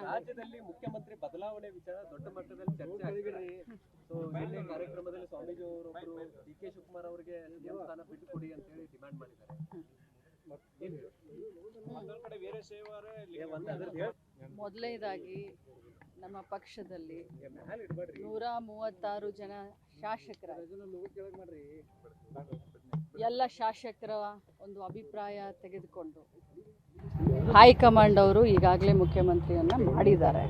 ರಾಜ್ಯದಲ್ಲಿ ಮುಖ್ಯಮಂತ್ರಿ ಬದಲಾವಣೆ ವಿಚಾರ ದೊಡ್ಡ ಮಟ್ಟದಲ್ಲಿ ಚರ್ಚೆ ಆಗ್ತಿದೆ. ಸೊ ನಿನ್ನೆ ಕಾರ್ಯಕ್ರಮದಲ್ಲಿ ಸ್ವಾಮೀಜಿ ಅವರೊಬ್ಬರು ಡಿ.ಕೆ. ಶಿವಕುಮಾರ್ ಅವರಿಗೆ ಸಿಎಂ ಸ್ಥಾನ ಬಿಟ್ಟುಕೊಡಿ ಅಂತ ಹೇಳಿ ಡಿಮ್ಯಾಂಡ್ ಮಾಡಿದ್ದಾರೆ. ಮೊದಲನೇದಾಗಿ ನಮ್ಮ ಪಕ್ಷದಲ್ಲಿ 136 ಜನ ಶಾಸಕರ ಎಲ್ಲ ಶಾಸಕರ ಒಂದು ಅಭಿಪ್ರಾಯ ತೆಗೆದುಕೊಂಡು ಹೈಕಮಾಂಡ್ ಅವರು ಈಗಾಗಲೇ ಮುಖ್ಯಮಂತ್ರಿಯನ್ನ ಮಾಡಿದ್ದಾರೆ.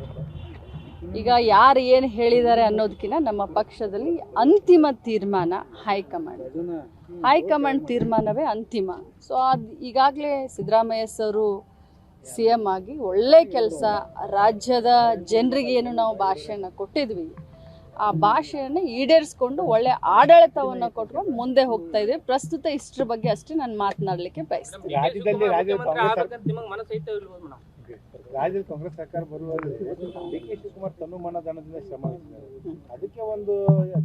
ಈಗ ಯಾರು ಏನು ಹೇಳಿದ್ದಾರೆ ಅನ್ನೋದಕ್ಕಿಂತ ನಮ್ಮ ಪಕ್ಷದಲ್ಲಿ ಅಂತಿಮ ತೀರ್ಮಾನ ಹೈಕಮಾಂಡ್ ತೀರ್ಮಾನವೇ ಅಂತಿಮ. ಸೊ ಅದು ಈಗಾಗಲೇ ಸಿದ್ದರಾಮಯ್ಯ ಸರು CM ಆಗಿ ಒಳ್ಳೆ ಕೆಲಸ, ರಾಜ್ಯದ ಜನರಿಗೆ ಏನು ನಾವು ಭಾಷೆಯನ್ನು ಕೊಟ್ಟಿದ್ವಿ ಆ ಭಾಷೆಯನ್ನು ಈಡೇರಿಸ್ಕೊಂಡು ಒಳ್ಳೆ ಆಡಳಿತವನ್ನು ಕೊಟ್ಕೊಂಡು ಮುಂದೆ ಹೋಗ್ತಾ ಇದ್ದೀವಿ. ಪ್ರಸ್ತುತ ಇಷ್ಟರ ಬಗ್ಗೆ ಅಷ್ಟೇ ನಾನು ಮಾತನಾಡಲಿಕ್ಕೆ ಬಯಸ್ತೀನಿ. ರಾಜ್ಯದ ಕಾಂಗ್ರೆಸ್ ಸರ್ಕಾರ ಬರುವಾಗ ಡಿ.ಕೆ. ಶಿವಕುಮಾರ್ ತನ್ನ ಮನದಾನದಿಂದ ಶ್ರಮ ಅದಕ್ಕೆ ಒಂದು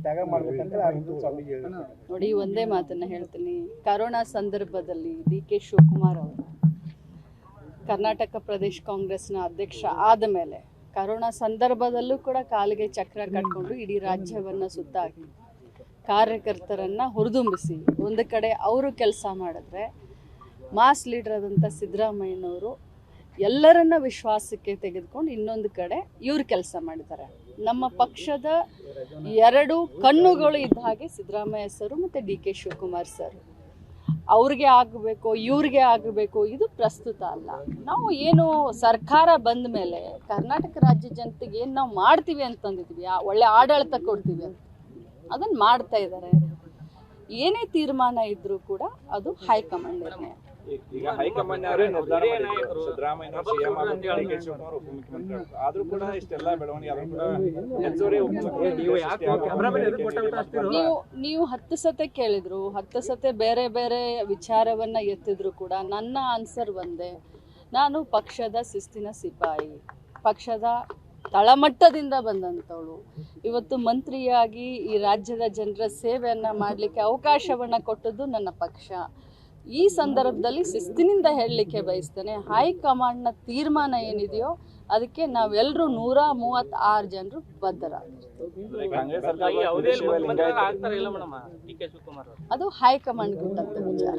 ತ್ಯಾಗ ಮಾಡ್ಬೇಕಂತ ಸ್ವಾಮೀಜಿ ಹೇಳಿದ್ರು. ನೋಡಿ, ಒಂದೇ ಮಾತನ್ನ ಹೇಳ್ತೀನಿ. ಕರೋನಾ ಸಂದರ್ಭದಲ್ಲಿ ಡಿ.ಕೆ. ಶಿವಕುಮಾರ್ ಅವರು ಕರ್ನಾಟಕ ಪ್ರದೇಶ ಕಾಂಗ್ರೆಸ್ನ ಅಧ್ಯಕ್ಷ ಆದ ಮೇಲೆ ಕರೋನಾ ಸಂದರ್ಭದಲ್ಲೂ ಕೂಡ ಕಾಲಿಗೆ ಚಕ್ರ ಕಟ್ಕೊಂಡು ಇಡೀ ರಾಜ್ಯವನ್ನು ಸುತ್ತಾಕಿ ಕಾರ್ಯಕರ್ತರನ್ನು ಹುರಿದುಂಬಿಸಿ ಒಂದು ಕಡೆ ಅವರು ಕೆಲಸ ಮಾಡಿದ್ರೆ, ಮಾಸ್ ಲೀಡರ್ ಆದಂಥ ಸಿದ್ದರಾಮಯ್ಯನವರು ಎಲ್ಲರನ್ನ ವಿಶ್ವಾಸಕ್ಕೆ ತೆಗೆದುಕೊಂಡು ಇನ್ನೊಂದು ಕಡೆ ಇವ್ರು ಕೆಲಸ ಮಾಡಿದ್ದಾರೆ. ನಮ್ಮ ಪಕ್ಷದ 2 ಕಣ್ಣುಗಳು ಇದ್ದ ಹಾಗೆ ಸಿದ್ದರಾಮಯ್ಯ ಸರು ಮತ್ತು ಡಿ.ಕೆ. ಶಿವಕುಮಾರ್ ಸರ್. ಅವ್ರಿಗೆ ಆಗಬೇಕು, ಇವ್ರಿಗೆ ಆಗಬೇಕು, ಇದು ಪ್ರಸ್ತುತ ಅಲ್ಲ. ನಾವು ಏನು ಸರ್ಕಾರ ಬಂದ ಮೇಲೆ ಕರ್ನಾಟಕ ರಾಜ್ಯ ಜನತೆಗೆ ಏನು ನಾವು ಮಾಡ್ತೀವಿ ಅಂತಂದಿದ್ವಿ, ಒಳ್ಳೆ ಆಡಳಿತ ಕೊಡ್ತೀವಿ ಅಂತ ಅದನ್ನು ಮಾಡ್ತಾ ಇದ್ದಾರೆ. ಏನೇ ತೀರ್ಮಾನ ಇದ್ರೂ ಕೂಡ ಅದು ಹೈಕಮಾಂಡ್ ನಿರ್ಣಯ. ಈಗ ಹೈಕಮಾಂಡ್ ಅವರೇ ನಿರ್ಧಾರ ಮಾಡಿದ್ರು ಸಿದ್ದರಾಮಯ್ಯ ಸಿಎಂ ಆಗುತ್ತೆ, ಡಿ.ಕೆ. ಶಿವಕುಮಾರ್ ಉಪಮುಖ್ಯಮಂತ್ರಿ ಆಗುತ್ತೆ. ಆದ್ರೂ ಕೂಡ ಇಷ್ಟೆಲ್ಲ ಬೆಳವಣಿಗೆ ಆದ್ರೂ ಕೂಡ ಹೆಚ್ಚುವರಿ ನೀವು 10 ಸತೆ ಕೇಳಿದ್ರು, 10 ಸತೆ ಬೇರೆ ಬೇರೆ ವಿಚಾರವನ್ನ ಎತ್ತಿದ್ರು ಕೂಡ ನನ್ನ ಆನ್ಸರ್ ಒಂದೇ. ನಾನು ಪಕ್ಷದ ಶಿಸ್ತಿನ ಸಿಪಾಯಿ, ಪಕ್ಷದ ತಳಮಟ್ಟದಿಂದ ಬಂದಂಥವಳು. ಇವತ್ತು ಮಂತ್ರಿಯಾಗಿ ಈ ರಾಜ್ಯದ ಜನರ ಸೇವೆಯನ್ನು ಮಾಡಲಿಕ್ಕೆ ಅವಕಾಶವನ್ನು ಕೊಟ್ಟದ್ದು ನನ್ನ ಪಕ್ಷ. ಈ ಸಂದರ್ಭದಲ್ಲಿ ಶಿಸ್ತಿನಿಂದ ಹೇಳಲಿಕ್ಕೆ ಬಯಸ್ತೇನೆ, ಹೈಕಮಾಂಡ್ನ ತೀರ್ಮಾನ ಏನಿದೆಯೋ ಅದಕ್ಕೆ ನಾವೆಲ್ಲರೂ 136 ಜನರು ಬದ್ಧರಾಗಿರ್ತೀವಿ. ಅದು ಹೈಕಮಾಂಡ್ ಕೊಟ್ಟಂತ ವಿಚಾರ.